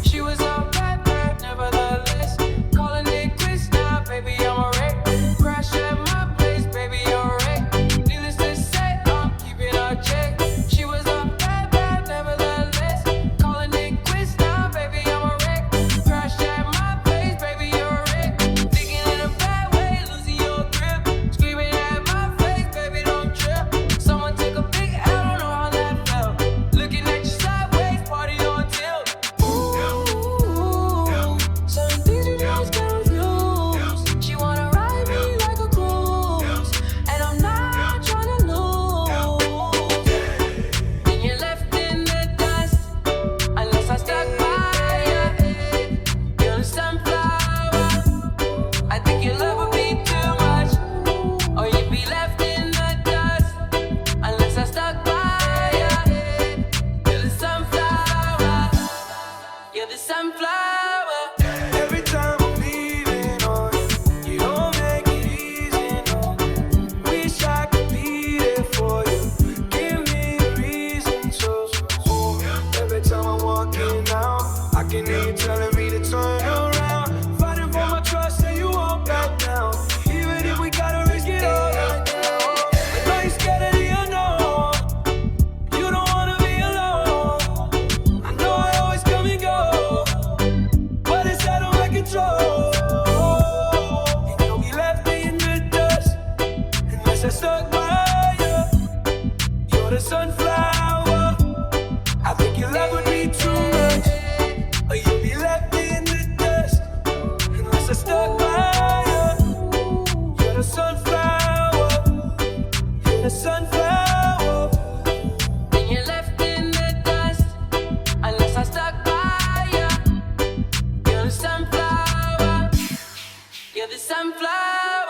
She was all bad, bad, nevertheless. Calling it quits now, baby, I'm a wreck. Crash at my place, baby, I'm a wreck. Needless to say, I'm keeping her check. She was all bad, bad, nevertheless. Calling it quits now, baby, I'm a wreck. Crash at my place, baby, you're a wreck. Thinking in a bad way, losing your grip. Screaming at my face, baby, don't trip. Someone take a big L, don't know how that felt. Looking at you sideways, party on tilt. Some things you just confused. She wanna ride me like a cruise, and I'm not tryna lose. And you're left in the dust, unless I stuck by you. You're the sunflower. I think your love would be too much, or you'd be left in the dust, unless I stuck by you. You're the sunflower. You're the sunflower. Every time I'm leaving on you, you don't make it easy, no. Wish I could be there for you. Give me a reason to. Every time I'm walking out, I can hear you telling me to turn around. Fighting for my trust and you won't back down. Even if we gotta risk it all right now. I know you're scared of the unknown. You don't wanna be alone. I know I always come and go, but it's out of my control. And you'll be left in the dust unless I stuck by you. You're the sunflower. I think your love would be too much, or you'll be left in the dust unless I stuck by you. You're the sunflower. You're the sunflower. And you're left in the dust, unless I stuck by you. You're the sunflower. You're the sunflower.